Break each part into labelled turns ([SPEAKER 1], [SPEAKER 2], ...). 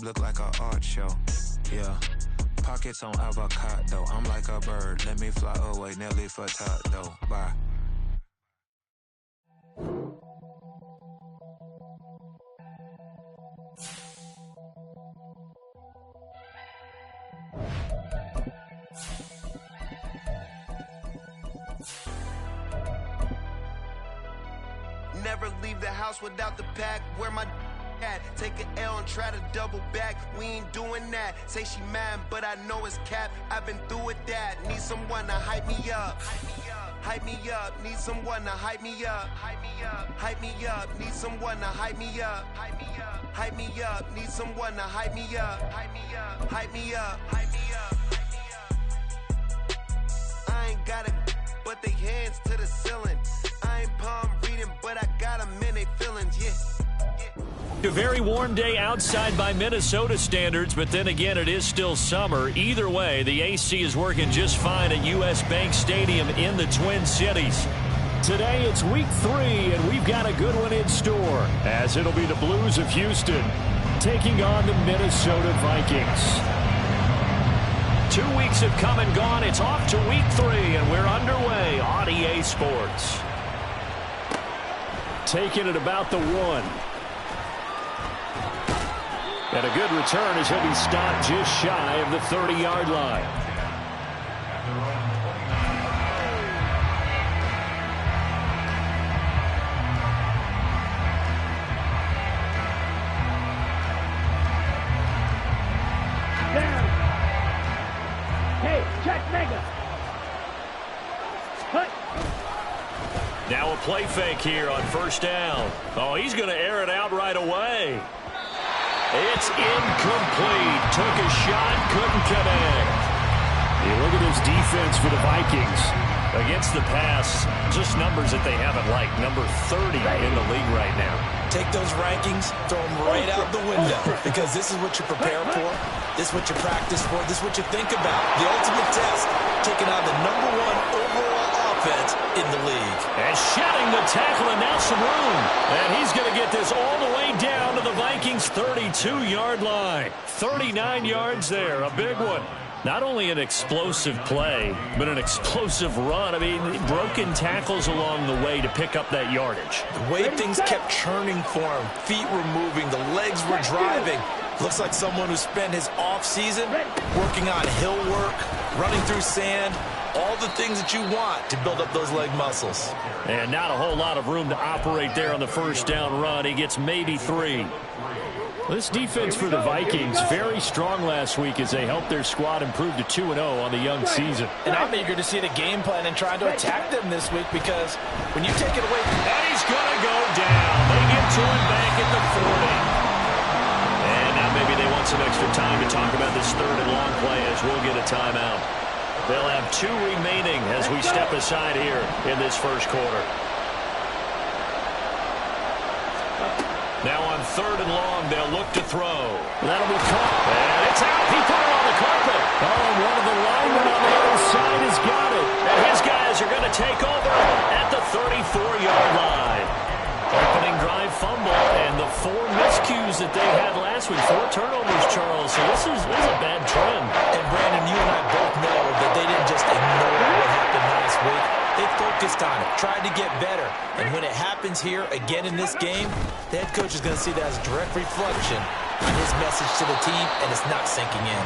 [SPEAKER 1] Look like a art show, yeah. Pockets on avocado, I'm like a bird. Let me fly away, Nelly Furtado, bye.
[SPEAKER 2] Never leave the house without the pack. Where my at? Take an L and try to double back. We ain't doing that. Say she mad, but I know it's cap. I've been through with that. Need someone to hype me up. Hype me up. Need someone to hype me up. Hype me up. Hype me up. Need someone to hype me up. Hype me up. Hype me up. Need someone to hype me up. Hype me up. Hype me up. Hype me up. I ain't got it, but they hands to the ceiling. I ain't palm reading, but I got them in they feelings, yeah.
[SPEAKER 3] A very warm day outside by Minnesota standards, but then again, it is still summer. Either way, the AC is working just fine at U.S. Bank Stadium in the Twin Cities. Today, it's week 3, and we've got a good one in store, as it'll be the Blues of Houston taking on the Minnesota Vikings. 2 weeks have come and gone. It's off to week 3, and we're underway on EA Sports. Taking it about the 1. And a good return as he'll be stopped just shy of the 30-yard line.
[SPEAKER 4] Down. Hey, check Mega. Cut.
[SPEAKER 3] Now a play fake here on first down. Oh, he's going to air it out right away. It's incomplete. Took a shot, couldn't connect. You look at this defense for the Vikings. Against the pass, just numbers that they haven't liked. Number 30 in the league right now.
[SPEAKER 5] Take those rankings, throw them right out the window, because this is what you prepare for. This is what you practice for. This is what you think about. The ultimate test, taking on the #1 overall offense in the league.
[SPEAKER 3] And shedding the tackle, and now some room. And he's going to get this all the way down to the Vikings' 32-yard line. 39 yards there, a big one. Not only an explosive play, but an explosive run. I mean, broken tackles along the way to pick up that yardage.
[SPEAKER 5] The way things kept churning for him, feet were moving, the legs were driving. Looks like someone who spent his offseason working on hill work, running through sand, all the things that you want to build up those leg muscles.
[SPEAKER 3] And not a whole lot of room to operate there on the first down run. He gets maybe 3. This defense for the Vikings, very strong last week as they helped their squad improve to 2-0 on the young season.
[SPEAKER 6] And I'm eager to see the game plan and trying to attack them this week, because when you take it away...
[SPEAKER 3] And he's going to go down. They get to him back at the 40. And now maybe they want some extra time to talk about this third and long play as we'll get a timeout. They'll have 2 remaining as we step aside here in this first quarter. Now on third and long, they'll look to throw. That'll be caught. And it's out. He put it on the carpet. Oh, one of the linemen on the other side has got it. And his guys are going to take over at the 34-yard line. Opening drive fumble, and the 4 miscues that they had last week. 4 turnovers, Charles. So this is a bad trend.
[SPEAKER 5] And Brandon, you and I both know that they didn't just ignore what happened last week. They focused on it, tried to get better. And when it happens here again in this game, the head coach is going to see that as a direct reflection on his message to the team, and it's not sinking in.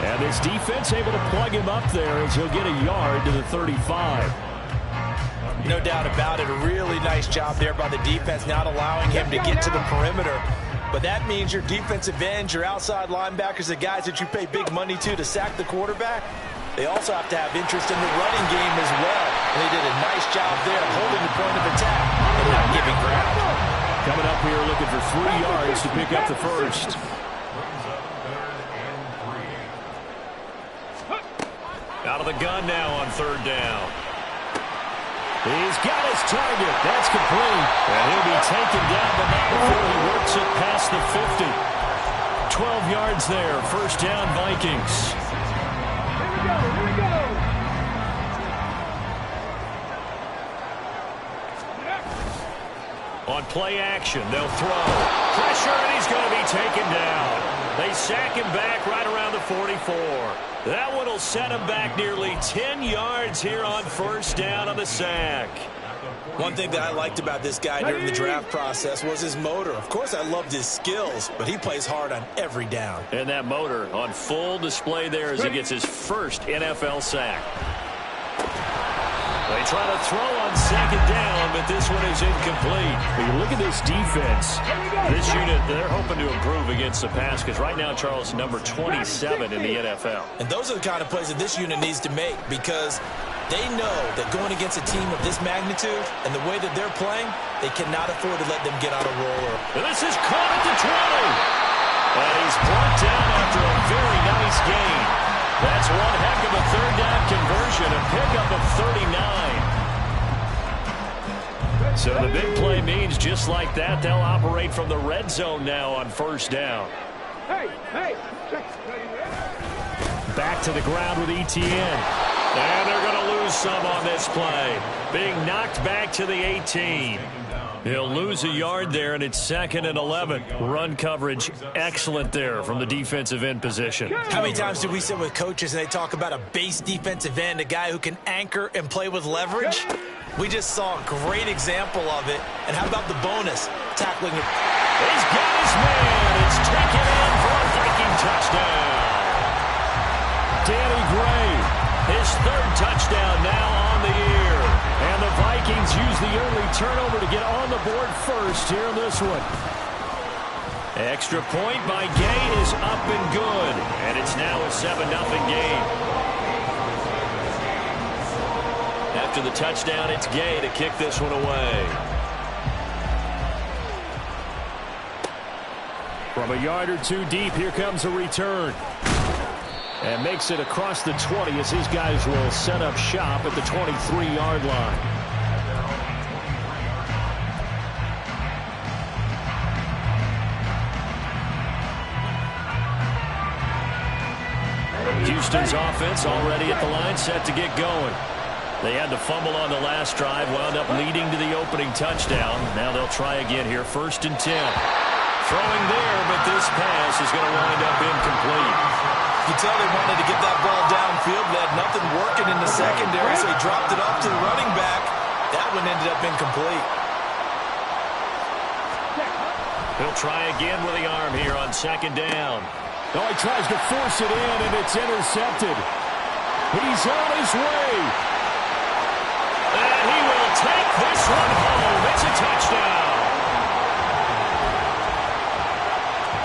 [SPEAKER 3] And this defense able to plug him up there as he'll get a yard to the 35.
[SPEAKER 6] No doubt about it. A really nice job there by the defense, not allowing him to get to the perimeter. But that means your defensive ends, your outside linebackers, the guys that you pay big money to sack the quarterback, they also have to have interest in the running game as well. And they did a nice job there of holding the point of attack and not giving ground.
[SPEAKER 3] Coming up here looking for 3 yards to pick up the first. Out of the gun now on third down. He's got his target. That's complete. And he'll be taken down, but not before he works it past the 50. 12 yards there. First down, Vikings.
[SPEAKER 4] Here we go.
[SPEAKER 3] On play action, they'll throw. Pressure, and he's going to be taken down. They sack him back right around the 44. That one will set him back nearly 10 yards here on first down on the sack.
[SPEAKER 5] One thing that I liked about this guy during the draft process was his motor. Of course, I loved his skills, but he plays hard on every down.
[SPEAKER 3] And that motor on full display there as he gets his first NFL sack. They try to throw on second down, but this one is incomplete. But you look at this defense. This unit, they're hoping to improve against the pass because right now, Charles, number 27 in the NFL.
[SPEAKER 5] And those are the kind of plays that this unit needs to make because they know that going against a team of this magnitude and the way that they're playing, they cannot afford to let them get on a roll.
[SPEAKER 3] And this is caught at the 20. And he's brought down after a very nice gain. That's one heck of a third down conversion, a pickup of 39. So the big play means just like that, they'll operate from the red zone now on first down. Back to the ground with Etienne. And they're going to lose some on this play. Being knocked back to the 18. He'll lose a yard there, and it's 2nd and 11. Run coverage excellent there from the defensive end position.
[SPEAKER 5] How many times do we sit with coaches and they talk about a base defensive end, a guy who can anchor and play with leverage? We just saw a great example of it. And how about the bonus? Tackling it.
[SPEAKER 3] He's got his man. It's taken in for a Viking touchdown. Danny Gray, his 3rd touchdown now on the year. And the Vikings use the early turnover to get on the board first here in this one. Extra point by Gay is up and good. And it's now a 7-0 game. After the touchdown, it's Gay to kick this one away. From a yard or two deep, here comes a return. And makes it across the 20 as his guys will set up shop at the 23-yard line. Houston's offense already at the line, set to get going. They had the fumble on the last drive, wound up leading to the opening touchdown. Now they'll try again here, 1st and 10. Throwing there, but this pass is going to wind up incomplete.
[SPEAKER 5] You can tell they wanted to get that ball downfield. They had nothing working in the secondary, so he dropped it off to the running back. That one ended up incomplete.
[SPEAKER 3] He'll try again with the arm here on 2nd down. Oh, he tries to force it in, and it's intercepted. He's on his way. And he will take this one home. It's a touchdown.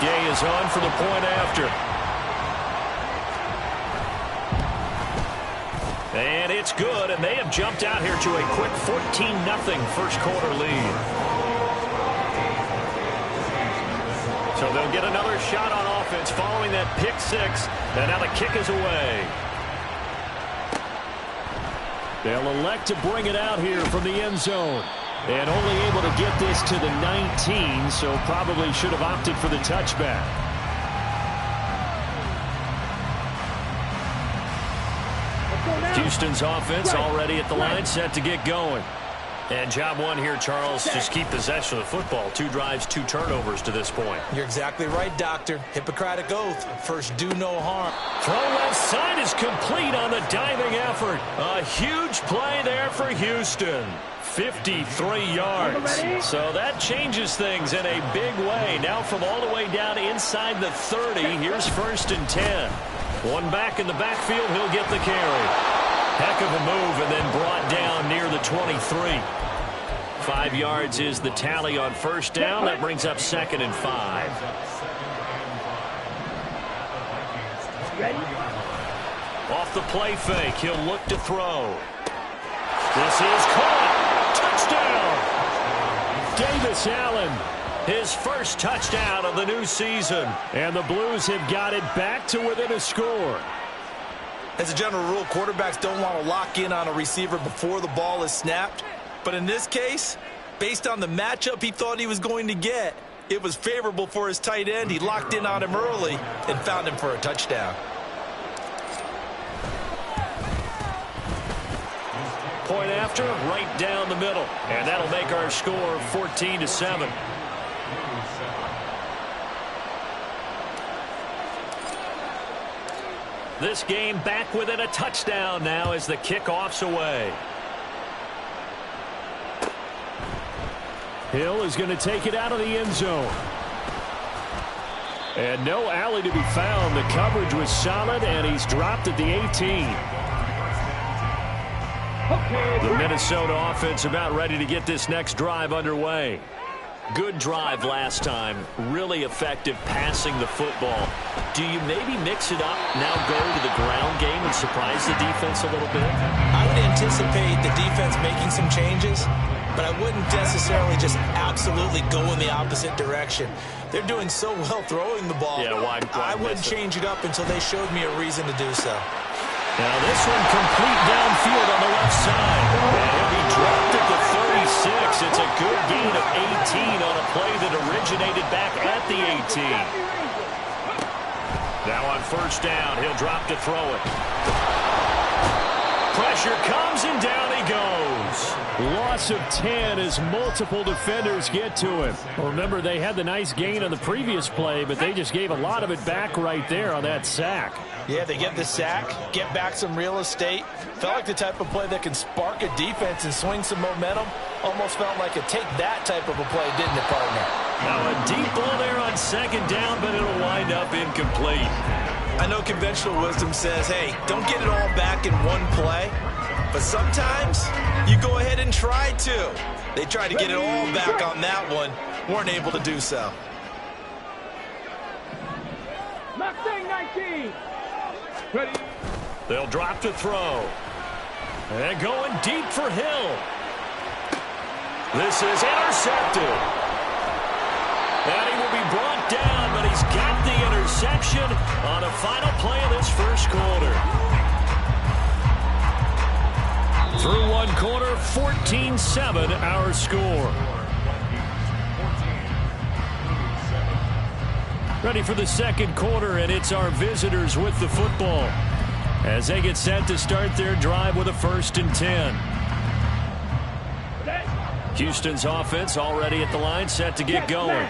[SPEAKER 3] Gay is on for the point after. And it's good, and they have jumped out here to a quick 14-0 first quarter lead. So they'll get another shot on offense following that pick 6, and now the kick is away. They'll elect to bring it out here from the end zone. And only able to get this to the 19, so probably should have opted for the touchback. Houston's offense already at the line, set to get going. And job one here, Charles, just keep possession of the football. 2 drives, 2 turnovers to this point.
[SPEAKER 5] You're exactly right, Doctor. Hippocratic oath. First, do no harm.
[SPEAKER 3] Throw left side is complete on the diving effort. A huge play there for Houston. 53 yards. So that changes things in a big way. Now from all the way down inside the 30, here's 1st and 10. One back in the backfield, he'll get the carry. Heck of a move, and then brought down near the 23. 5 yards is the tally on first down. That brings up 2nd and 5. Off the play fake, he'll look to throw. This is caught. Touchdown! Davis Allen, his first touchdown of the new season. And the Blues have got it back to within a score.
[SPEAKER 5] As a general rule, quarterbacks don't want to lock in on a receiver before the ball is snapped. But in this case, based on the matchup he thought he was going to get, it was favorable for his tight end. He locked in on him early and found him for a touchdown.
[SPEAKER 3] Point after, right down the middle. And that'll make our score 14-7. This game back within a touchdown now as the kickoff's away.
[SPEAKER 7] Hill is going to take it out of the end zone. And no alley to be found. The coverage was solid, and he's dropped at the 18. The Minnesota offense about ready to get this next drive underway.
[SPEAKER 3] Good drive last time. Really effective passing the football. Do you maybe mix it up, now go to the ground game and surprise the defense a little bit?
[SPEAKER 5] I would anticipate the defense making some changes, but I wouldn't necessarily just absolutely go in the opposite direction. They're doing so well throwing the ball.
[SPEAKER 3] Yeah, why
[SPEAKER 5] I wouldn't change it up until they showed me a reason to do so.
[SPEAKER 3] Now this one complete downfield on the left side. And he'll be dropped at the 36. It's a good gain of 18 on a play that originated back at the 18. Now on first down, he'll drop to throw it. Pressure comes and down he goes.
[SPEAKER 7] Loss of 10 as multiple defenders get to him. Well, remember, they had the nice gain on the previous play, but they just gave a lot of it back right there on that sack.
[SPEAKER 6] Yeah, they get the sack, get back some real estate. Felt like the type of play that can spark a defense and swing some momentum. Almost felt like a take that type of a play, didn't it, partner?
[SPEAKER 3] Now a deep ball there on second down, but it'll wind up incomplete.
[SPEAKER 5] I know conventional wisdom says, hey, don't get it all back in one play. But sometimes you go ahead and try to. They tried to get it all back on that one. Weren't able to do so.
[SPEAKER 4] Mustang 19. Ready.
[SPEAKER 3] They'll drop to throw. And going deep for Hill. This is intercepted. And he will be brought down, but he's got the interception on a final play of this first quarter. Through one quarter, 14-7 our score. Ready for the second quarter, and it's our visitors with the football as they get set to start their drive with a 1st and 10. Houston's offense already at the line, set to get going.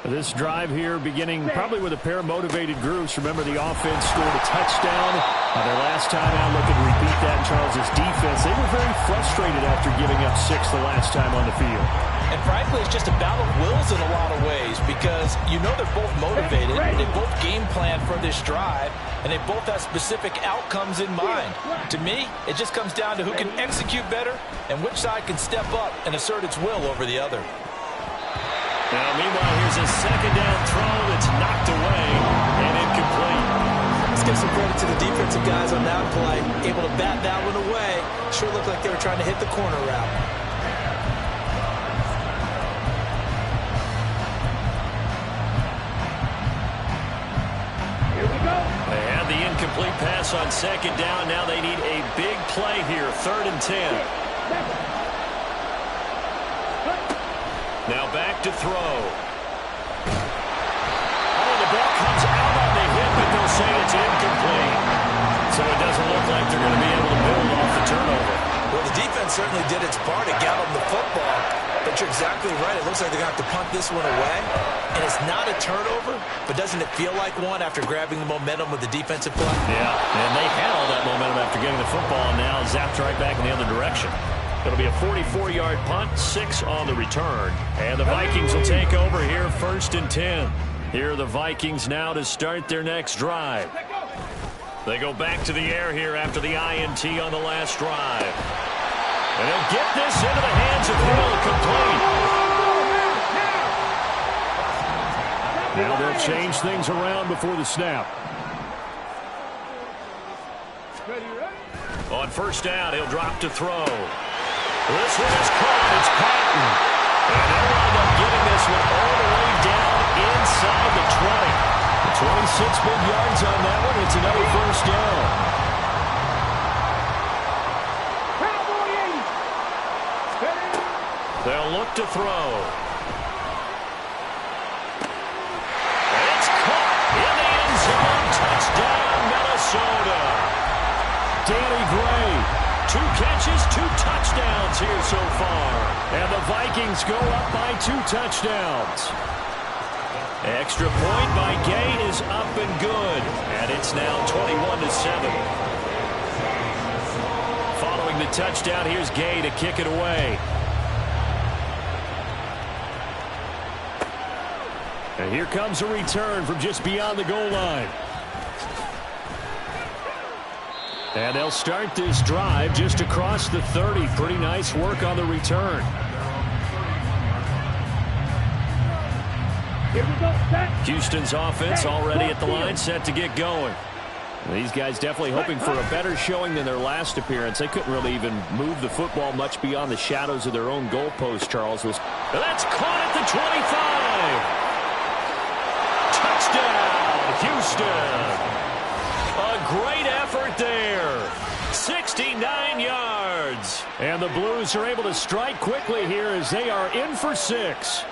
[SPEAKER 7] This drive here beginning probably with a pair of motivated groups. Remember, the offense scored a touchdown. Their last time out, looking to repeat that in Charles' defense. They were very frustrated after giving up 6 the last time on the field.
[SPEAKER 6] And frankly, it's just a battle of wills in a lot of ways because you know they're both motivated. They both game plan for this drive, and they both have specific outcomes in mind. To me, it just comes down to who can execute better and which side can step up and assert its will over the other.
[SPEAKER 3] Now, meanwhile, here's a second down throw that's knocked away and incomplete.
[SPEAKER 5] Let's give some credit to the defensive guys on that play. Able to bat that one away. Sure looked like they were trying to hit the corner route.
[SPEAKER 4] Here we go.
[SPEAKER 3] They had the incomplete pass on second down. Now they need a big play here, 3rd and 10. Now back to throw. Oh, the ball comes out on the hit, but they'll say it's incomplete. So it doesn't look like they're going to be able to build off the turnover.
[SPEAKER 5] Well, the defense certainly did its part to get them the football. But you're exactly right. It looks like they're going to have to punt this one away. And it's not a turnover, but doesn't it feel like one after grabbing the momentum with the defensive play?
[SPEAKER 3] Yeah, and they had all that momentum after getting the football, and now zapped right back in the other direction. It'll be a 44-yard punt, 6 on the return. And the Vikings will take over here, 1st and 10. Here are the Vikings now to start their next drive. They go back to the air here after the INT on the last drive. And they'll get this into the hands of Hill, complete.
[SPEAKER 7] Now they'll change things around before the snap.
[SPEAKER 3] On first down, he'll drop to throw. This one is caught. It's Patton. And they'll wind up getting this one all the way down inside the 20.
[SPEAKER 7] 26 big yards on that one. It's another first down.
[SPEAKER 3] They'll look to throw. And it's caught in the end zone. Touchdown, Minnesota.
[SPEAKER 7] Danny Gray.
[SPEAKER 3] 2 catches, 2 touchdowns here so far.
[SPEAKER 7] And the Vikings go up by 2 touchdowns.
[SPEAKER 3] Extra point by Gay is up and good. And it's now 21-7. Following the touchdown, here's Gay to kick it away. And here comes a return from just beyond the goal line. And they'll start this drive just across the 30. Pretty nice work on the return. Houston's offense already at the line, set to get going. These guys definitely hoping for a better showing than their last appearance. They couldn't really even move the football much beyond the shadows of their own goalpost, Charles. That's caught at the 25. Touchdown, Houston. A great effort there. 69 yards. And the Blues are able to strike quickly here as they are in for 6.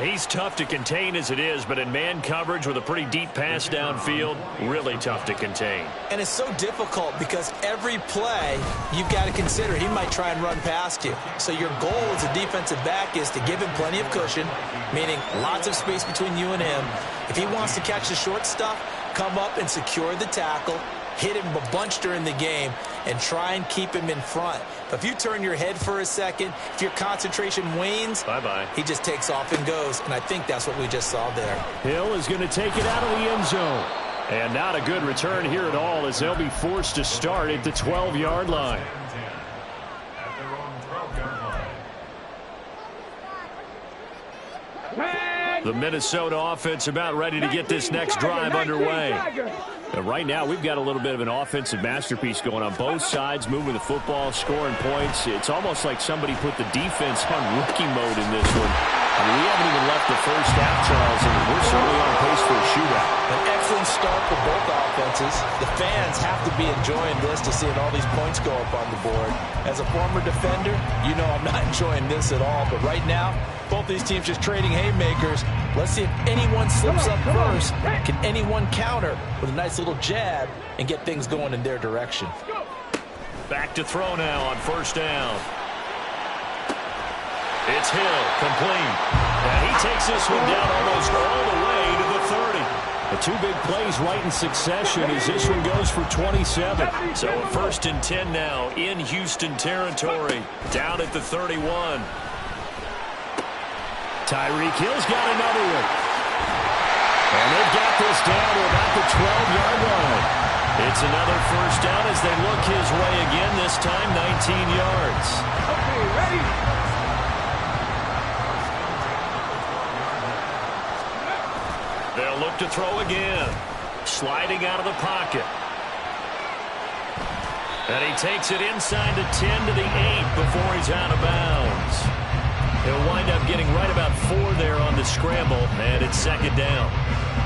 [SPEAKER 3] He's tough to contain as it is, but in man coverage with a pretty deep pass downfield, really tough to contain.
[SPEAKER 5] And it's so difficult because every play you've got to consider he might try and run past you. So your goal as a defensive back is to give him plenty of cushion, meaning lots of space between you and him. If he wants to catch the short stuff, come up and secure the tackle, hit him a bunch during the game, and try and keep him in front. But if you turn your head for a second, if your concentration wanes, bye-bye. He just takes off and goes, and I think that's what we just saw there.
[SPEAKER 3] Hill is going to take it out of the end zone. And not a good return here at all as they'll be forced to start at the 12-yard line. The Minnesota offense about ready to get this next drive underway. And right now, we've got a little bit of an offensive masterpiece going on both sides, moving the football, scoring points. It's almost like somebody put the defense on rookie mode in this one. I mean, we haven't even left the first half, Charles, and we're certainly on pace for a shootout.
[SPEAKER 5] An excellent start for both offenses. The fans have to be enjoying this to seeing all these points go up on the board. As a former defender, you know I'm not enjoying this at all. But right now, both these teams just trading haymakers. Let's see if anyone slips up first. Can anyone counter with a nice little jab and get things going in their direction?
[SPEAKER 3] Back to throw now on first down. It's Hill, complete. And he takes this one down almost all the way to the 30. The two big plays right in succession as this one goes for 27. So a 1st and 10 now in Houston territory, down at the 31. Tyreek Hill's got another one. And they've got this down to about the 12-yard line. It's another first down as they look his way again, this time 19 yards.
[SPEAKER 4] Okay, ready?
[SPEAKER 3] They'll look to throw again. Sliding out of the pocket. And he takes it inside the 10 to the 8 before he's out of bounds. He'll wind up getting right about 4 there on the scramble, and it's 2nd down.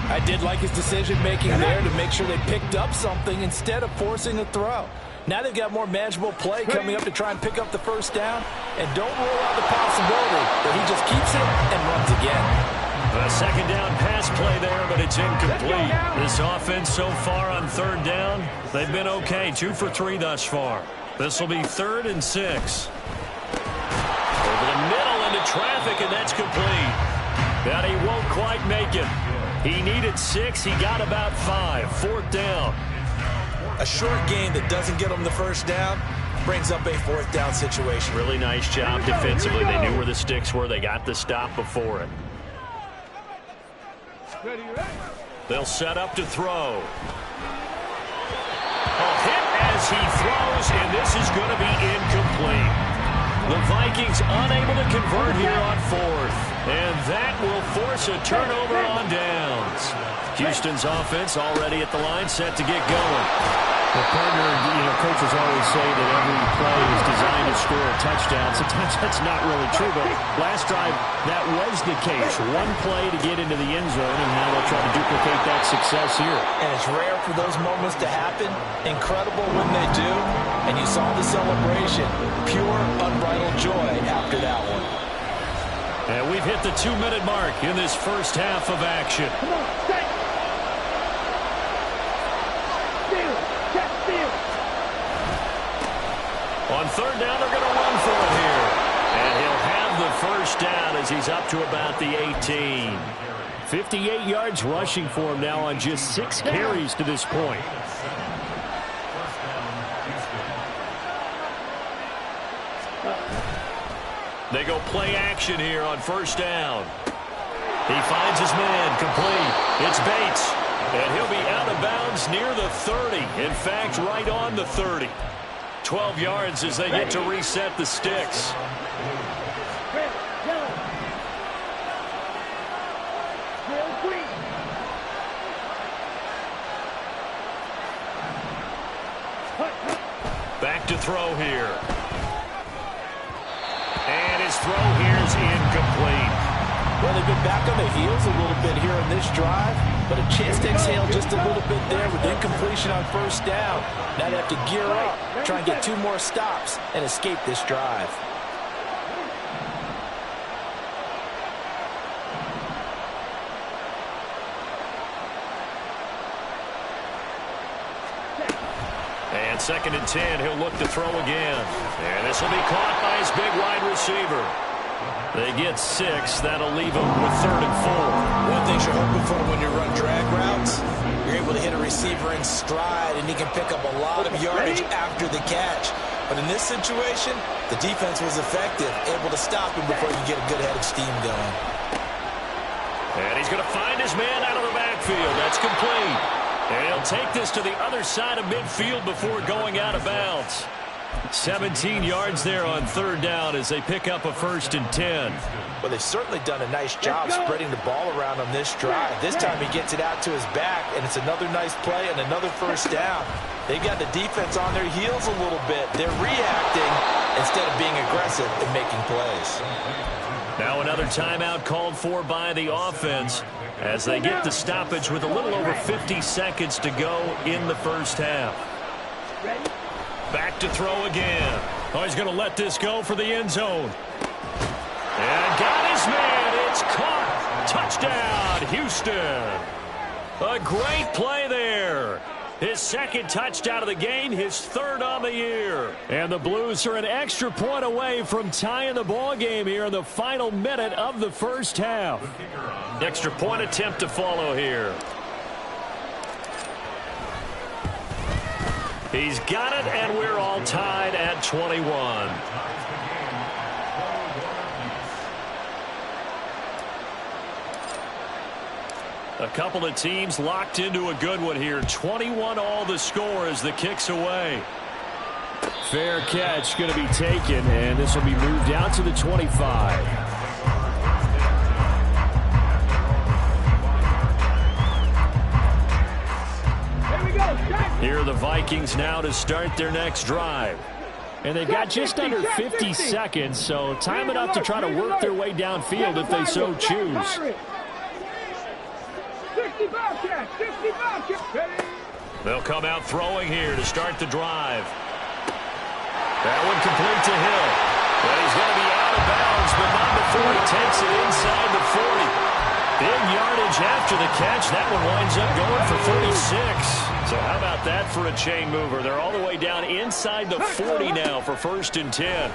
[SPEAKER 5] I did like his decision-making there to make sure they picked up something instead of forcing a throw. Now they've got more manageable play coming up to try and pick up the first down, and don't rule out the possibility that he just keeps it and runs again.
[SPEAKER 3] A 2nd down pass play there, but it's incomplete. This offense so far on 3rd down, they've been okay. 2 for 3 thus far. This will be 3rd and 6. Over the middle into traffic, and that's complete. But he won't quite make it. He needed 6. He got about 5. 4th down.
[SPEAKER 5] A short game that doesn't get him the first down brings up a 4th down situation.
[SPEAKER 3] Really nice job defensively. They knew where the sticks were. They got the stop before it. They'll set up to throw. A hit as he throws, and this is going to be incomplete. The Vikings unable to convert here on 4th. And that will force a turnover on downs. Houston's offense already at the line, set to get going.
[SPEAKER 7] Well, partner, coaches always say that every play is designed to score a touchdown. Sometimes that's not really true, but last drive, that was the case. One play to get into the end zone, and now they'll try to duplicate that success here.
[SPEAKER 5] And it's rare for those moments to happen. Incredible when they do. And you saw the celebration. Pure, unbridled joy after that one.
[SPEAKER 3] And we've hit the 2-minute mark in this first half of action.
[SPEAKER 4] Come on, set.
[SPEAKER 3] On 3rd down, they're going to run for it here. And he'll have the first down as he's up to about the 18.
[SPEAKER 7] 58 yards rushing for him now on just 6 carries to this point.
[SPEAKER 3] They go play action here on first down. He finds his man, complete. It's Bates, and he'll be out of bounds near the 30. In fact, right on the 30. 12 yards as they get to reset the sticks. Back to throw here. And his throw here is incomplete.
[SPEAKER 5] Well, they've been back on their heels a little bit here in this drive, but a chance to exhale just a little bit there with incompletion on first down. Now they have to gear up, try and get 2 more stops, and escape this drive.
[SPEAKER 3] And 2nd and 10, he'll look to throw again. And this will be caught by his big wide receiver. They get 6. That'll leave them with 3rd and 4.
[SPEAKER 5] One thing you're hoping for when you run drag routes, you're able to hit a receiver in stride, and he can pick up a lot of yardage after the catch. But in this situation, the defense was effective, able to stop him before you get a good head of steam going.
[SPEAKER 3] And he's going to find his man out of the backfield. That's complete. And he'll take this to the other side of midfield before going out of bounds. 17 yards there on 3rd down as they pick up a 1st and 10.
[SPEAKER 5] Well, they've certainly done a nice job spreading the ball around on this drive. This time he gets it out to his back, and it's another nice play and another 1st down. They've got the defense on their heels a little bit. They're reacting instead of being aggressive and making plays.
[SPEAKER 3] Now another timeout called for by the offense as they get the stoppage with a little over 50 seconds to go in the first half. Back to throw again. Oh, he's going to let this go for the end zone. And got his man. It's caught. Touchdown, Houston. A great play there. His 2nd touchdown of the game, his 3rd on the year.
[SPEAKER 7] And the Blues are an extra point away from tying the ball game here in the final minute of the first half.
[SPEAKER 3] Extra point attempt to follow here. He's got it, and we're all tied at 21. A couple of teams locked into a good one here. 21 all the score as the kick's away.
[SPEAKER 7] Fair catch going to be taken, and this will be moved out to the 25. Here are the Vikings now to start their next drive. And they've got just under 50 seconds, so time enough to try to work their way downfield if they so choose.
[SPEAKER 3] They'll come out throwing here to start the drive. That one complete to Hill. But he's going to be out of bounds, but not before he takes it inside the 40. Big yardage after the catch. That one winds up going for 36. So how about that for a chain mover? They're all the way down inside the 40 now for 1st and 10.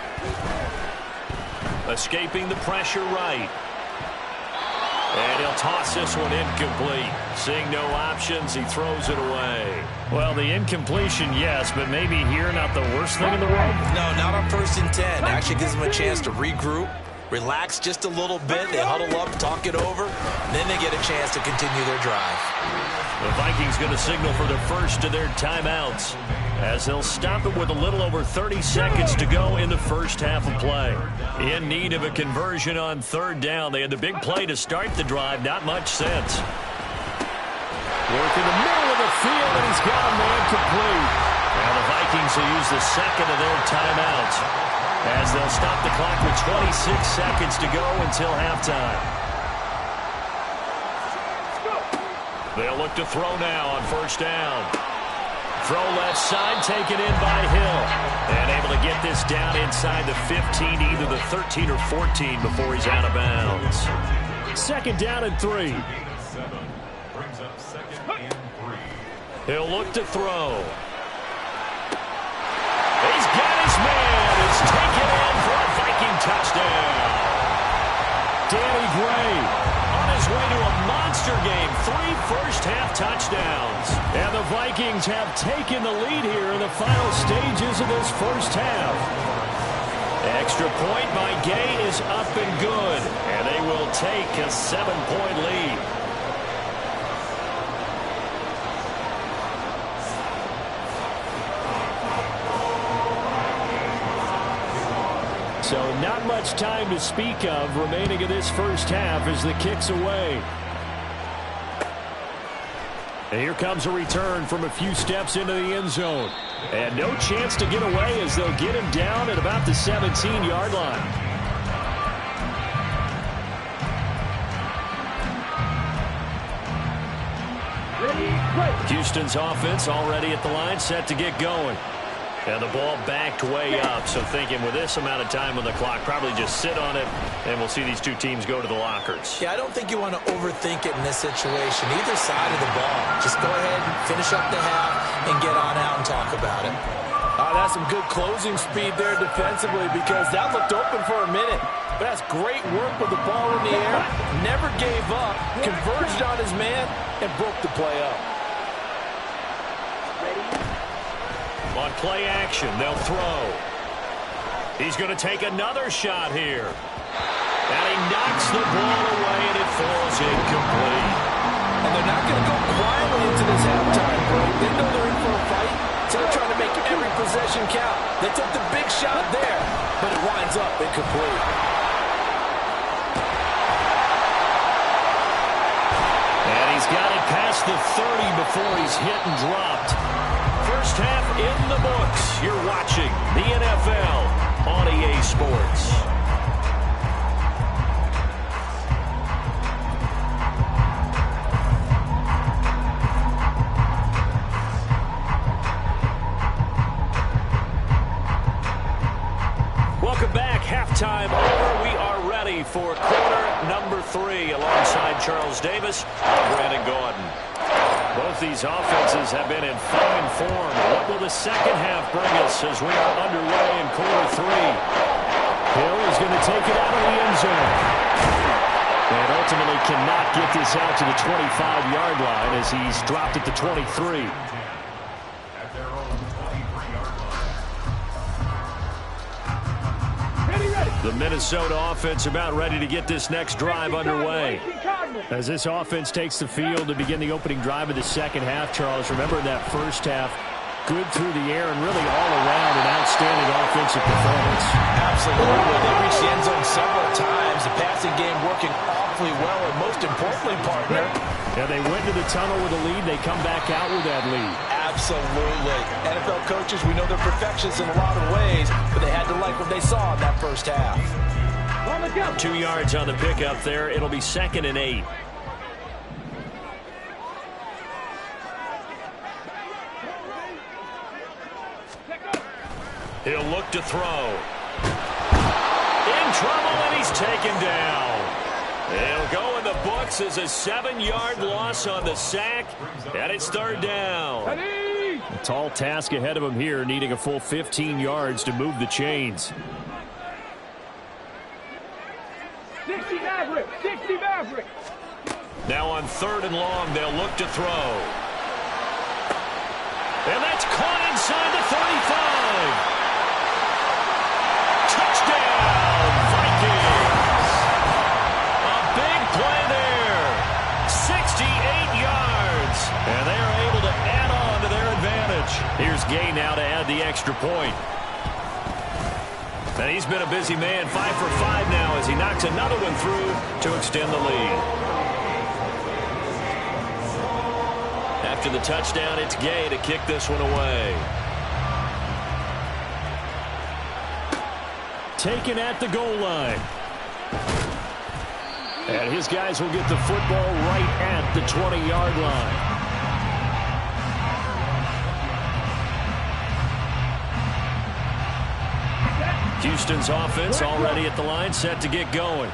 [SPEAKER 3] Escaping the pressure right. And he'll toss this one incomplete. Seeing no options, he throws it away.
[SPEAKER 7] Well, the incompletion, yes, but maybe here not the worst thing in the world.
[SPEAKER 5] No, not on 1st and 10. Actually gives them a chance to regroup, relax just a little bit. They huddle up, talk it over, and then they get a chance to continue their drive.
[SPEAKER 3] The Vikings going to signal for the first of their timeouts as they'll stop it with a little over 30 seconds to go in the first half of play. In need of a conversion on 3rd down. They had the big play to start the drive. Not much sense.
[SPEAKER 7] Work in the middle of the field, and he's got a man complete.
[SPEAKER 3] Now the Vikings will use the 2nd of their timeouts as they'll stop the clock with 26 seconds to go until halftime. They'll look to throw now on 1st down. Throw left side, taken in by Hill. And able to get this down inside the 15, either the 13 or 14 before he's out of bounds.
[SPEAKER 7] 2nd down and 3.
[SPEAKER 3] He'll look to throw. He's got his man. It's taken in for a Viking touchdown.
[SPEAKER 7] Danny Gray on his way to a monster
[SPEAKER 3] monster game. 3 first-half touchdowns.
[SPEAKER 7] And the Vikings have taken the lead here in the final stages of this first half.
[SPEAKER 3] Extra point by Gay is up and good. And they will take a 7-point lead.
[SPEAKER 7] So not much time to speak of remaining in this first half as the kick's away. And here comes a return from a few steps into the end zone. And no chance to get away as they'll get him down at about the 17-yard line.
[SPEAKER 3] Houston's offense already at the line, set to get going. And the ball backed way up, so thinking with this amount of time on the clock, probably just sit on it, and we'll see these two teams go to the lockers.
[SPEAKER 5] Yeah, I don't think you want to overthink it in this situation. Either side of the ball. Just go ahead and finish up the half and get on out and talk about it.
[SPEAKER 6] That's some good closing speed there defensively because that looked open for a minute. But that's great work with the ball in the air. Never gave up, converged on his man, and broke the play up.
[SPEAKER 3] On play action, they'll throw. He's going to take another shot here. And he knocks the ball away, and it falls incomplete.
[SPEAKER 6] And they're not going to go quietly into this halftime break. They know they're in for a fight, so they're trying to make every possession count. They took the big shot there, but it winds up incomplete.
[SPEAKER 3] And he's got it past the 30 before he's hit and dropped. First half in the books. You're watching the NFL on EA Sports. Welcome back. Halftime over. We are ready for quarter number 3 alongside Charles Davis and Brandon Gaudin. Both these offenses have been in fine form. What will the second half bring us as we are underway in quarter 3?
[SPEAKER 7] Hill is going to take it out of the end zone. And ultimately cannot get this out to the 25-yard line as he's dropped at the 23. The Minnesota offense about ready to get this next drive underway. As this offense takes the field to begin the opening drive of the second half, Charles, remember that first half, good through the air and really all around an outstanding offensive performance.
[SPEAKER 6] Absolutely. They reached the end zone several times. The passing game working awfully well, and most importantly, partner.
[SPEAKER 7] Yeah, they went into the tunnel with a lead. They come back out with that lead.
[SPEAKER 6] Absolutely. NFL coaches, we know they're perfectionists in a lot of ways, but they had to like what they saw in that first half.
[SPEAKER 3] 2 yards on the pickup there. It'll be 2nd and 8. He'll look to throw. In trouble, and he's taken down. He'll go in the books as a 7-yard loss on the sack, and it's 3rd down.
[SPEAKER 7] A tall task ahead of him here, needing a full 15 yards to move the chains.
[SPEAKER 4] 60 Maverick! 60 Maverick!
[SPEAKER 3] Now on 3rd and long, they'll look to throw. And that's caught inside the 35. Touchdown, Vikings! A big play there. 68 yards. And they are able to add on to their advantage. Here's Gay now to add the extra point. And he's been a busy man, 5 for 5 now as he knocks another one through to extend the lead. After the touchdown, it's Gay to kick this one away.
[SPEAKER 7] Taken at the goal line. And his guys will get the football right at the 20-yard line. Houston's offense already at the line, set to get going.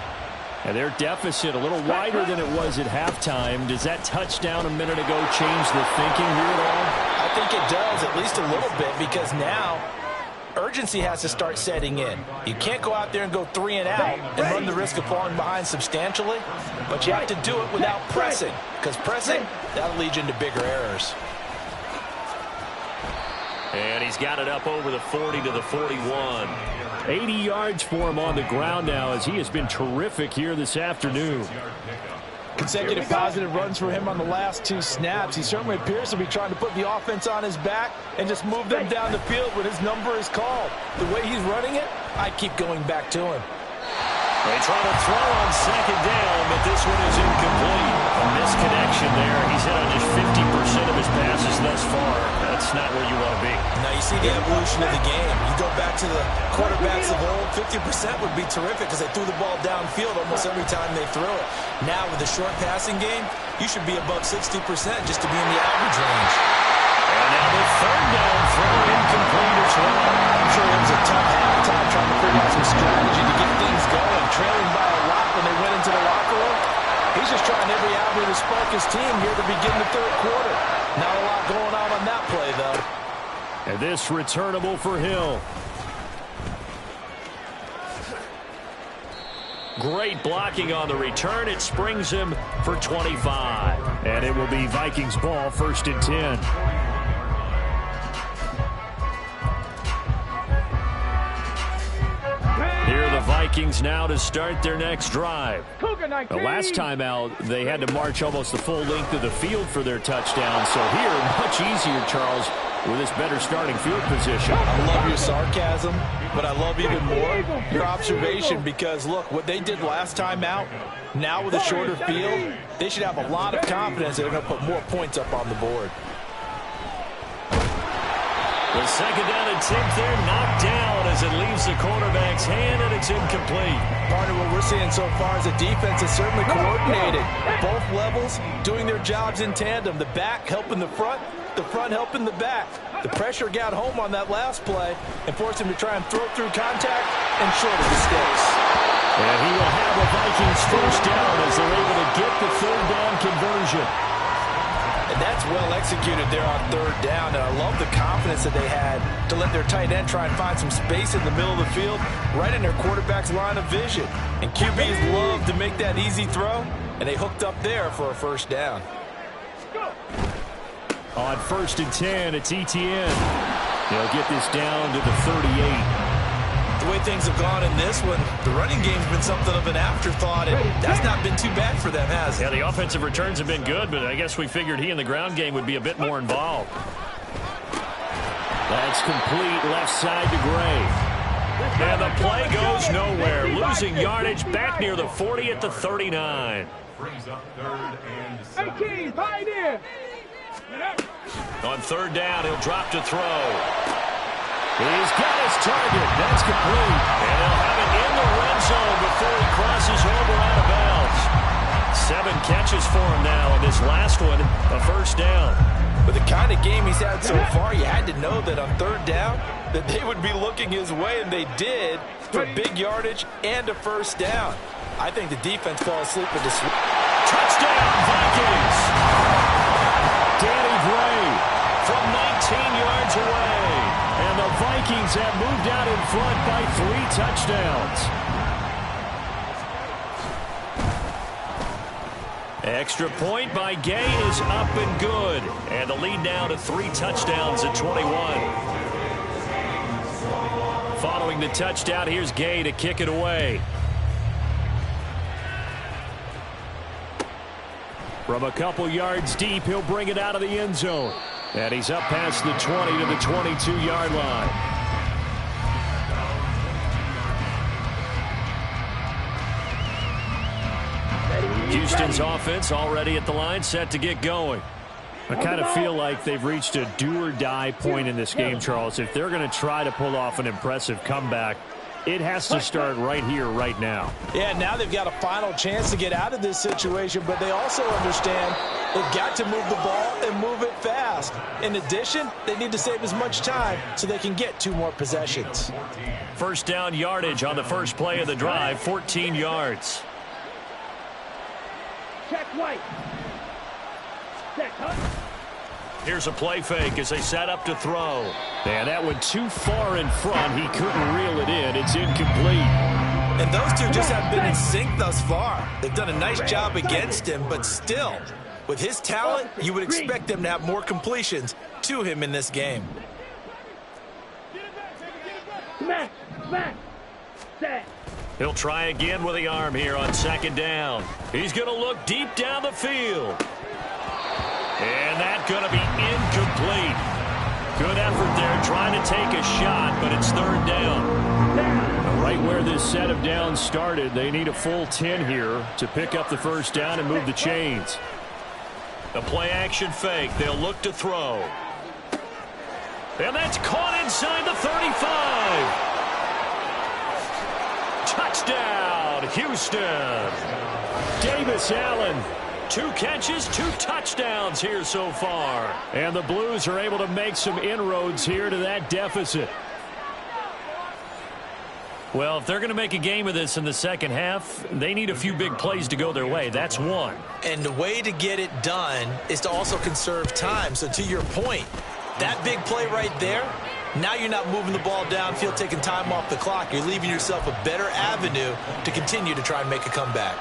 [SPEAKER 7] And their deficit a little wider than it was at halftime. Does that touchdown a minute ago change the thinking here at all?
[SPEAKER 6] I think it does, at least a little bit, because now urgency has to start setting in. You can't go out there and go 3 and out and run the risk of falling behind substantially, but you have to do it without pressing, because pressing, that'll lead you into bigger errors.
[SPEAKER 3] And he's got it up over the 40 to the 41.
[SPEAKER 7] 80 yards for him on the ground now as he has been terrific here this afternoon.
[SPEAKER 6] Consecutive positive runs for him on the last 2 snaps. He certainly appears to be trying to put the offense on his back and just move them down the field when his number is called. The way he's running it, I keep going back to him.
[SPEAKER 3] They try to throw on second down, but this one is incomplete. A misconnection there. He's hit on just 50% of his passes thus far. That's not where you want to be.
[SPEAKER 6] Now you see the evolution of the game. You go back to the quarterbacks of old, 50% would be terrific because they threw the ball downfield almost every time they threw it. Now with the short passing game, you should be above 60% just to be in the average range.
[SPEAKER 3] And now the third down throw incomplete as well.
[SPEAKER 6] I'm sure it was a tough halftime trying to figure out some strategy to get things going. Trailing by a lot when they went into the locker room. He's just trying every avenue to spark his team here to begin the third quarter. Not a lot going on that play, though.
[SPEAKER 7] And this returnable for Hill.
[SPEAKER 3] Great blocking on the return. It springs him for 25.
[SPEAKER 7] And it will be Vikings ball, 1st and 10.
[SPEAKER 3] Here are the Vikings now to start their next drive.
[SPEAKER 7] The last time out, they had to march almost the full length of the field for their touchdown. So here, much easier, Charles, with this better starting field position.
[SPEAKER 6] I love your sarcasm, but I love even more your observation because, look, what they did last time out, now with a shorter field, they should have a lot of confidence they're going to put more points up on the board.
[SPEAKER 3] The second down attempt there knocked down as it leaves the quarterback's hand, and it's incomplete.
[SPEAKER 6] Partner, what we're seeing so far is the defense is certainly coordinated. Both levels doing their jobs in tandem. The back helping the front helping the back. The pressure got home on that last play and forced him to try and throw through contact and short of mistakes.
[SPEAKER 3] And he will have a Vikings first down as they're able to get the third down conversion.
[SPEAKER 6] And that's well executed there on third down. And I love the confidence that they had to let their tight end try and find some space in the middle of the field, right in their quarterback's line of vision. And QBs love to make that easy throw, and they hooked up there for a first down.
[SPEAKER 7] On 1st and 10, it's Etienne. They'll get this down to the 38.
[SPEAKER 6] The way things have gone in this one, the running game's been something of an afterthought, and that's not been too bad for them, has it?
[SPEAKER 3] Yeah, the offensive returns have been good, but I guess we figured he in the ground game would be a bit more involved.
[SPEAKER 7] That's complete left side to Gray.
[SPEAKER 3] And the play goes nowhere. Losing yardage back near the 40 at the 39.
[SPEAKER 4] 18, pioneer.
[SPEAKER 3] On third down, he'll drop to throw.
[SPEAKER 7] He's got his target. That's complete.
[SPEAKER 3] And they'll have it in the red zone before he crosses over out of bounds. 7 catches for him now, and this last one, a first down.
[SPEAKER 6] With the kind of game he's had so far, you had to know that on third down that they would be looking his way, and they did for big yardage and a first down. I think the defense fell asleep with this.
[SPEAKER 3] Touchdown, Vikings!
[SPEAKER 7] Danny Gray
[SPEAKER 3] from 19 yards away.
[SPEAKER 7] And the Vikings have moved out in front by 3 touchdowns.
[SPEAKER 3] Extra point by Gay is up and good. And the lead now to 3 touchdowns at 21. Following the touchdown, here's Gay to kick it away.
[SPEAKER 7] From a couple yards deep, he'll bring it out of the end zone. And he's up past the 20 to the 22-yard line.
[SPEAKER 3] Houston's offense already at the line, set to get going.
[SPEAKER 7] I kind of feel like they've reached a do-or-die point in this game, Charles. If they're going to try to pull off an impressive comeback, it has to start right here, right now.
[SPEAKER 6] Yeah, now they've got a final chance to get out of this situation, but they also understand they've got to move the ball and move it fast. In addition, they need to save as much time so they can get 2 more possessions.
[SPEAKER 3] First down yardage on the first play of the drive, 14 yards.
[SPEAKER 4] Check White. Check Hunt.
[SPEAKER 3] Here's a play fake as they set up to throw.
[SPEAKER 7] And that went too far in front. He couldn't reel it in. It's incomplete.
[SPEAKER 6] And those two just haven't been in sync thus far. They've done a nice job against him, but still, with his talent, you would expect them to have more completions to him in this game.
[SPEAKER 3] He'll try again with the arm here on second down. He's going to look deep down the field. And that's going to be incomplete. Good effort there trying to take a shot, but it's third down.
[SPEAKER 7] Right where this set of downs started, they need a full 10 here to pick up the first down and move the chains.
[SPEAKER 3] A play-action fake. They'll look to throw. And that's caught inside the 35. Touchdown, Houston. Davis Allen. 2 catches, 2 touchdowns here so far.
[SPEAKER 7] And the Blues are able to make some inroads here to that deficit.
[SPEAKER 3] Well, if they're going to make a game of this in the second half, they need a few big plays to go their way. That's one.
[SPEAKER 6] And the way to get it done is to also conserve time. So to your point, that big play right there, now you're not moving the ball downfield, taking time off the clock. You're leaving yourself a better avenue to continue to try and make a comeback.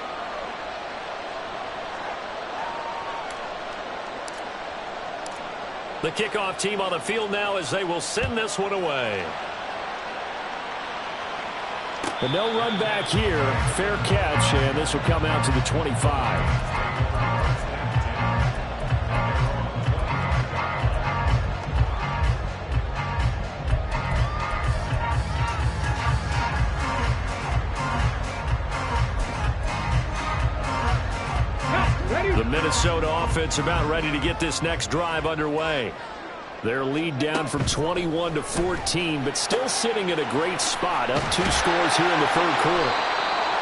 [SPEAKER 3] The kickoff team on the field now as they will send this one away.
[SPEAKER 7] But no run back here. Fair catch, and this will come out to the 25.
[SPEAKER 3] The Minnesota offense about ready to get this next drive underway. Their lead down from 21 to 14, but still sitting in a great spot, up 2 scores here in the third quarter.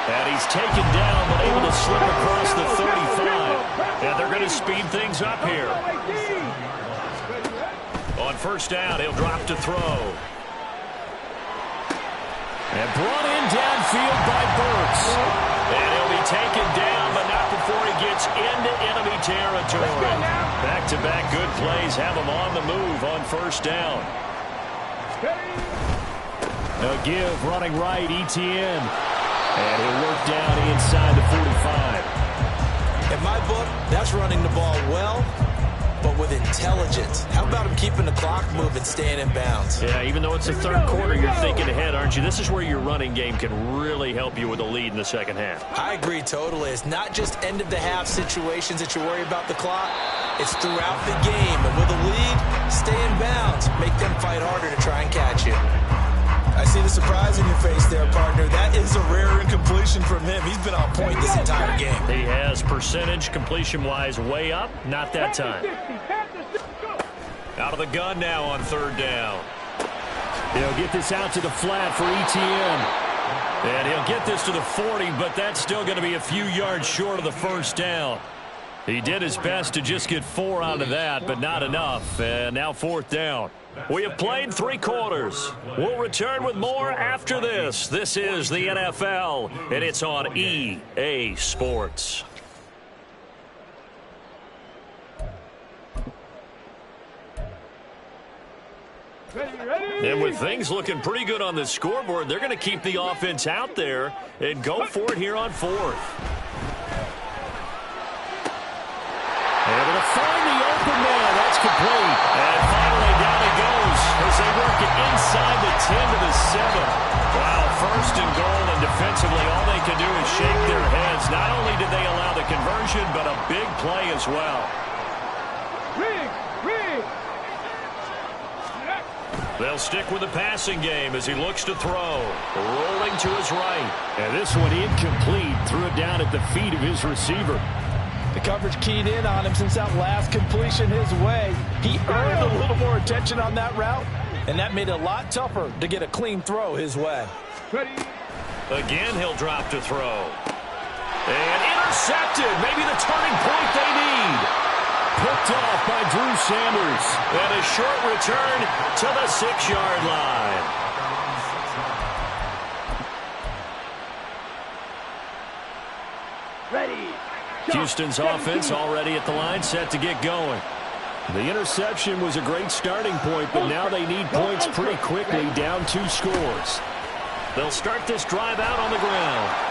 [SPEAKER 3] And he's taken down, but able to slip across the 35. And they're going to speed things up here. On first down, he'll drop to throw.
[SPEAKER 7] And brought in downfield by Burks.
[SPEAKER 3] And he'll be taken down, but not before he gets into enemy territory. Back-to-back good plays have him on the move on first down.
[SPEAKER 7] A give running right, Etienne. And he'll work down inside the 45.
[SPEAKER 6] In my book, that's running the ball well, but with intelligence. How about him keeping the clock moving, staying in bounds?
[SPEAKER 3] Yeah, even though it's the third quarter, you're thinking ahead, aren't you? This is where your running game can really help you with a lead in the second half.
[SPEAKER 6] I agree totally. It's not just end-of-the-half situations that you worry about the clock. It's throughout the game. And with a lead, stay in bounds. Make them fight harder to try and catch you. I see the surprise in your face there, partner. That is a rare incompletion from him. He's been on point this entire game.
[SPEAKER 3] He has percentage completion-wise way up. Not that time. Out of the gun now on third down.
[SPEAKER 7] He'll get this out to the flat for Etienne.
[SPEAKER 3] And he'll get this to the 40, but that's still going to be a few yards short of the first down. He did his best to just get 4 out of that, but not enough. And now fourth down. We have played 3 quarters. We'll return with more after this. This is the NFL, and it's on EA Sports. And with things looking pretty good on the scoreboard, they're going to keep the offense out there and go for it here on fourth.
[SPEAKER 7] Able to find the open man. That's complete.
[SPEAKER 3] And finally down he goes as they work it inside the 10 to the 7. Wow, first and goal, and defensively all they can do is shake their heads. Not only did they allow the conversion, but a big play as well. They'll stick with the passing game as he looks to throw. Rolling to his right.
[SPEAKER 7] And this one incomplete. Threw it down at the feet of his receiver.
[SPEAKER 6] The coverage keyed in on him since that last completion his way. He earned a little more attention on that route, and that made it a lot tougher to get a clean throw his way.
[SPEAKER 3] Again, he'll drop to throw. And intercepted. Maybe the turning point they need.
[SPEAKER 7] Picked off by Drew Sanders.
[SPEAKER 3] And a short return to the 6-yard line. Houston's offense already at the line, set to get going.
[SPEAKER 7] The interception was a great starting point, but now they need points pretty quickly, down 2 scores.
[SPEAKER 3] They'll start this drive out on the ground.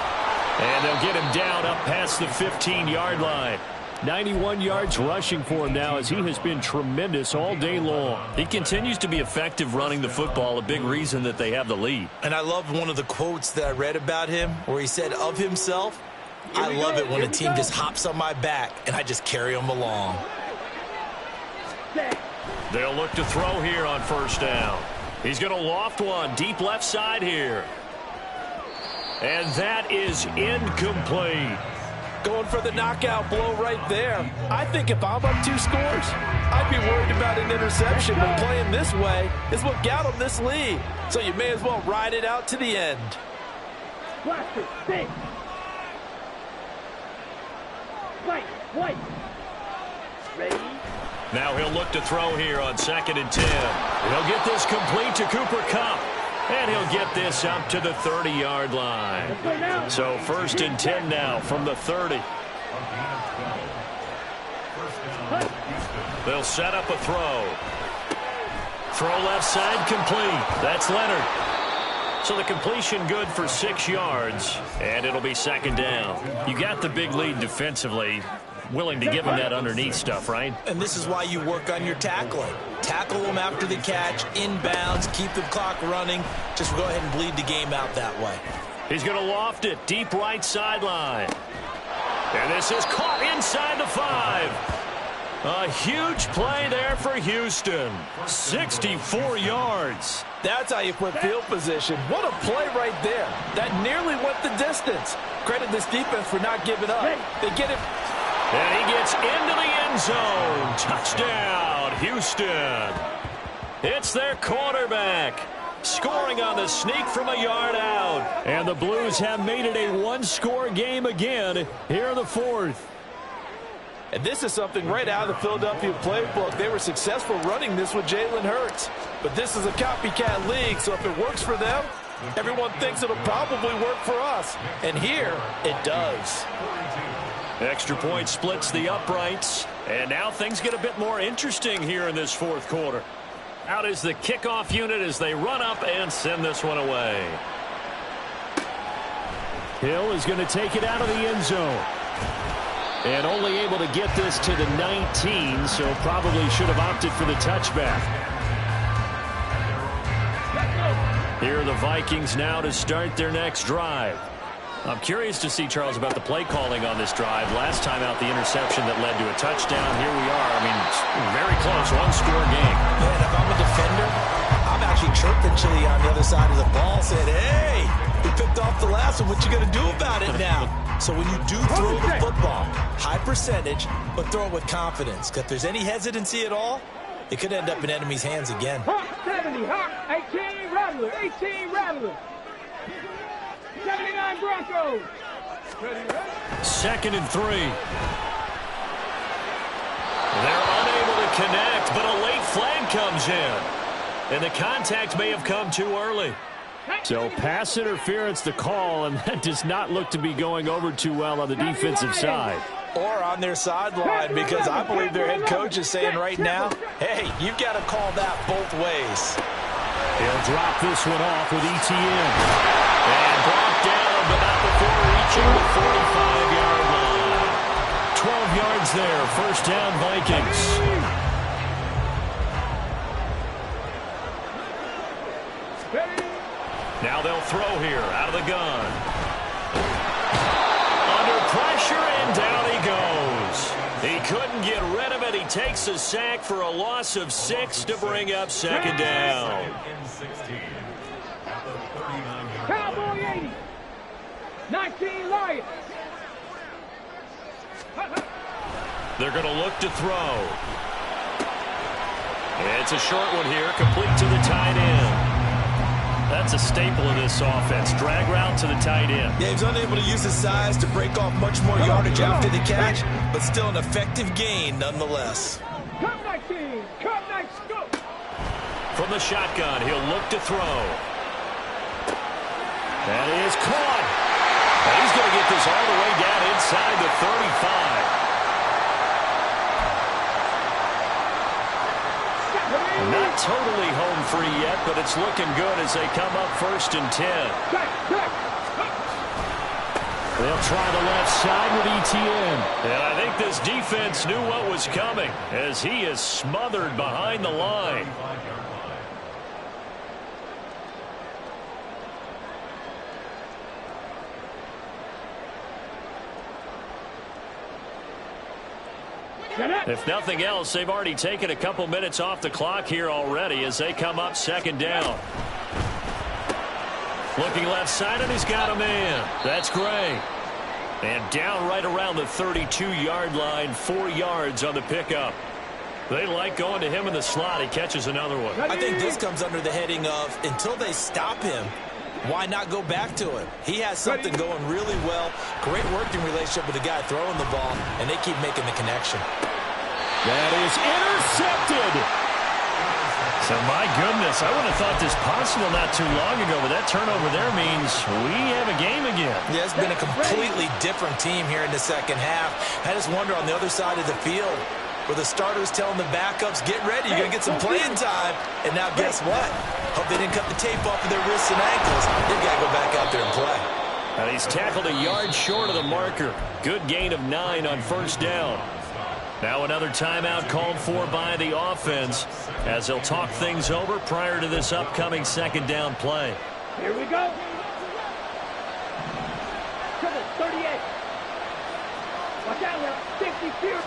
[SPEAKER 3] And they'll get him down up past the 15-yard line.
[SPEAKER 7] 91 yards rushing for him now, as he has been tremendous all day long.
[SPEAKER 3] He continues to be effective running the football, a big reason that they have the lead.
[SPEAKER 5] And I love one of the quotes that I read about him where he said of himself, I love it when a team just hops on my back and I just carry them along.
[SPEAKER 3] They'll look to throw here on first down. He's going to loft one deep left side here. And that is incomplete.
[SPEAKER 6] Going for the knockout blow right there. I think if I'm up 2 scores, I'd be worried about an interception, but playing this way is what got them this lead. So you may as well ride it out to the end.
[SPEAKER 4] White. Ready?
[SPEAKER 3] Now he'll look to throw here on 2nd and 10. He'll get this complete to Cooper Kupp. And he'll get this up to the 30-yard line. So 1st and 10 now from the 30. They'll set up a throw. Throw left side complete. That's Leonard. So the completion good for 6 yards. And it'll be 2nd down. You got the big lead defensively. Willing to give him that underneath stuff, right?
[SPEAKER 5] And this is why you work on your tackling. Tackle them after the catch, inbounds, keep the clock running. Just go ahead and bleed the game out that way.
[SPEAKER 3] He's going to loft it deep right sideline. And this is caught inside the 5. A huge play there for Houston. 64 yards.
[SPEAKER 6] That's how you put field position. What a play right there. That nearly went the distance. Credit this defense for not giving up. They get it.
[SPEAKER 3] And he gets into the end zone. Touchdown, Houston. It's their quarterback. Scoring on the sneak from a yard out.
[SPEAKER 7] And the Blues have made it a 1-score game again here in the 4th.
[SPEAKER 6] And this is something right out of the Philadelphia playbook. They were successful running this with Jalen Hurts. But this is a copycat league, so if it works for them, everyone thinks it'll probably work for us. And here, it does.
[SPEAKER 3] Extra point splits the uprights. And now things get a bit more interesting here in this 4th quarter. Out is the kickoff unit as they run up and send this one away.
[SPEAKER 7] Hill is going to take it out of the end zone. And only able to get this to the 19, so probably should have opted for the touchback. Here are the Vikings now to start their next drive. I'm curious to see, Charles, about the play calling on this drive. Last time out, the interception that led to a touchdown. Here we are. I mean, very close, 1-score game.
[SPEAKER 5] Man, if I'm a defender, I'm actually chirping Chili on the other side of the ball, saying, hey, we picked off the last one. What you going to do about it now? So when you do throw the football, high percentage, but throw it with confidence. Because if there's any hesitancy at all, it could end up in enemy's hands again.
[SPEAKER 4] 70, 18 Rattler, 18 Rattler. 79 Broncos.
[SPEAKER 3] 2nd and 3. They're unable to connect, but a late flag comes in. And the contact may have come too early.
[SPEAKER 7] So pass interference the call, and that does not look to be going over too well on the defensive side.
[SPEAKER 6] Or on their sideline, because I believe their head coach is saying right now, hey, you've got to call that both ways.
[SPEAKER 7] He'll drop this one off with ETN.
[SPEAKER 3] And brought down, but not before reaching the 45-yard line. 12 yards there, 1st down Vikings. Now they'll throw here out of the gun. Under pressure, and down he goes. He couldn't get rid of it. He takes a sack for a loss of 6 to bring up 2nd down.
[SPEAKER 4] Cowboy 80. 19 Lions.
[SPEAKER 3] They're going to look to throw. It's a short one here, complete to the tight end. That's a staple of this offense. Drag route to the tight end.
[SPEAKER 5] Yeah, he's unable to use his size to break off much more yardage after the catch, but still an effective gain nonetheless.
[SPEAKER 4] Come 19. Come 19. Go.
[SPEAKER 3] From the shotgun, he'll look to throw. That is caught. And he's going to get this all the way down inside the 35. Not totally home free yet, but it's looking good as they come up 1st and 10. They'll try the left side with Etienne. And I think this defense knew what was coming as he is smothered behind the line. If nothing else, they've already taken a couple minutes off the clock here already as they come up 2nd down. Looking left side, and he's got a man. That's Gray. And down right around the 32-yard line, 4 yards on the pickup. They like going to him in the slot. He catches another one.
[SPEAKER 5] I think this comes under the heading of until they stop him, why not go back to him? He has something going really well. Great working relationship with the guy throwing the ball, and they keep making the connection.
[SPEAKER 7] That is intercepted.
[SPEAKER 3] So, my goodness, I would have thought this possible not too long ago, but that turnover there means we have a game again.
[SPEAKER 5] Yeah, it's been a completely different team here in the 2nd half. I just wonder on the other side of the field where the starters telling the backups, get ready, you're going to get some playing time. And now guess what? Hope they didn't cut the tape off of their wrists and ankles. They've got to go back out there and play.
[SPEAKER 3] And he's tackled a yard short of the marker. Good gain of 9 on 1st down. Now another timeout called for by the offense as they'll talk things over prior to this upcoming 2nd down play.
[SPEAKER 4] Here we go. 38. Watch out now. 52.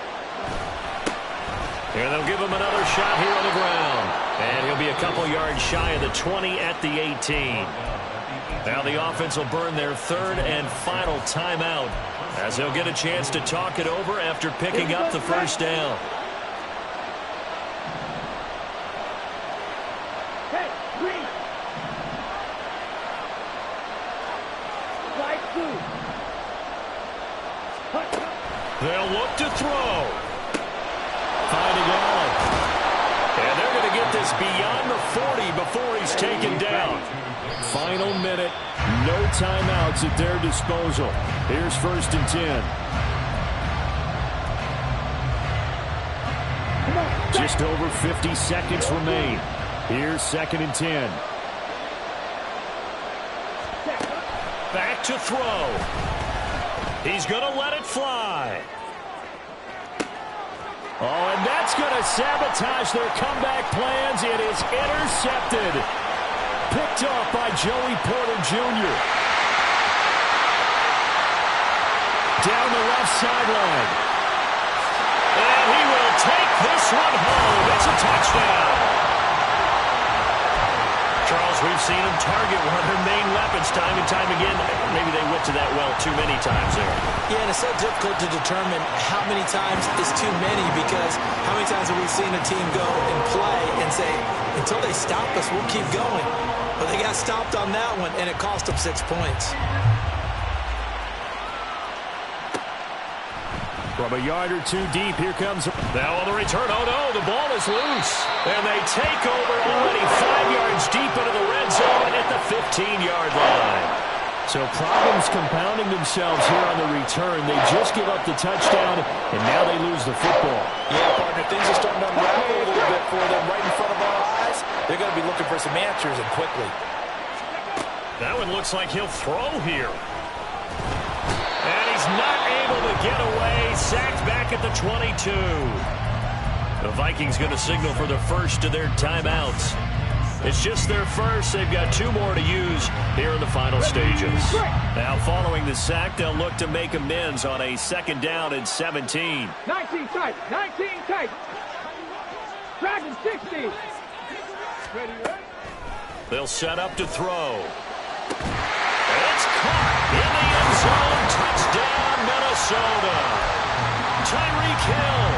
[SPEAKER 3] Here they'll give him another shot here on the ground. And he'll be a couple yards shy of the 20 at the 18. Now the offense will burn their 3rd and final timeout as they'll get a chance to talk it over after picking up the 1st down.
[SPEAKER 4] Hey, green. Right 2.
[SPEAKER 3] They'll look to throw. Finding Allen. And they're going to get this beyond the 40 before he's taken down.
[SPEAKER 7] Final minute. No timeouts at their disposal. Here's 1st and 10. Just over 50 seconds remain. Here's 2nd and 10.
[SPEAKER 3] Back to throw. He's going to let it fly. Oh, and that's going to sabotage their comeback plans. It is intercepted. Picked off by Joey Porter Jr. Down the left sideline. And he will take this one home. It's a touchdown. Charles, we've seen him target one of their main weapons time and time again. Maybe they went to that well too many times there.
[SPEAKER 5] Yeah, and it's so difficult to determine how many times is too many because how many times have we seen a team go and play and say, until they stop us, we'll keep going. But they got stopped on that one, and it cost them 6 points.
[SPEAKER 7] From a yard or two deep, here comes.
[SPEAKER 3] Now on the return, oh no, the ball is loose. And they take over already 5 yards deep into the red zone at the 15-yard line.
[SPEAKER 7] So problems compounding themselves here on the return. They just give up the touchdown, and now they lose the football.
[SPEAKER 5] Yeah, partner, things are starting to unravel a little bit for them right in front of our eyes. They're going to be looking for some answers and quickly.
[SPEAKER 3] That one looks like he'll throw here. And he's not able to get away. Sacked back at the 22. The Vikings going to signal for the first of their timeouts. It's just their first. They've got 2 more to use here in the final stages. Now following the sack, they'll look to make amends on a 2nd down and 17.
[SPEAKER 4] 19 tight. 19 tight. Dragon 60. Ready.
[SPEAKER 3] They'll set up to throw. It's caught in the end zone. Touchdown, Minnesota. Tyreek Hill,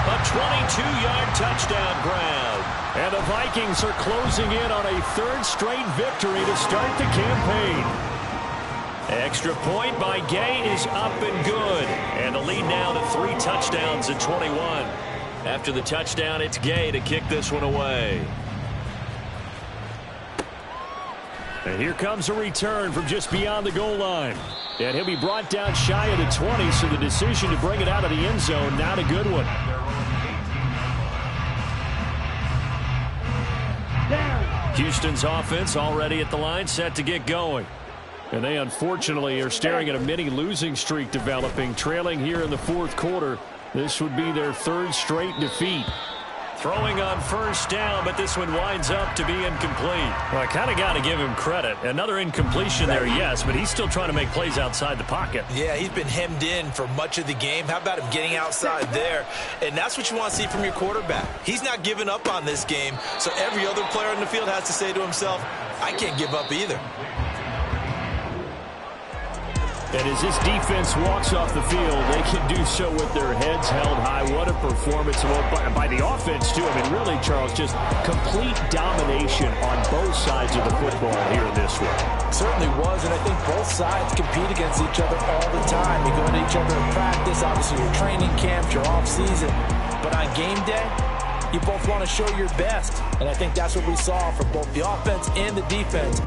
[SPEAKER 3] a 22-yard touchdown grab. And the Vikings are closing in on a 3rd straight victory to start the campaign. Extra point by Gay is up and good. And the lead now to 3 touchdowns at 21. After the touchdown, it's Gay to kick this one away. And here comes a return from just beyond the goal line. And he'll be brought down shy of the 20, so the decision to bring it out of the end zone, not a good one. Houston's offense already at the line, set to get going. And they unfortunately are staring at a mini losing streak developing, trailing here in the fourth quarter. This would be their third straight defeat. Throwing on first down, but this one winds up to be incomplete. Well, I kind of got to give him credit. Another incompletion there, yes, but he's still trying to make plays outside the pocket.
[SPEAKER 5] Yeah, he's been hemmed in for much of the game. How about him getting outside there? And that's what you want to see from your quarterback. He's not giving up on this game, so every other player on the field has to say to himself, I can't give up either.
[SPEAKER 7] And as this defense walks off the field, they can do so with their heads held high. What a performance by the offense, too. I mean, really, Charles, just complete domination on both sides of the football here in this one.
[SPEAKER 5] Certainly was, and I think both sides compete against each other all the time. You go into each other in practice, obviously your training camp, your off-season. But on game day, you both want to show your best. And I think that's what we saw from both the offense and the defense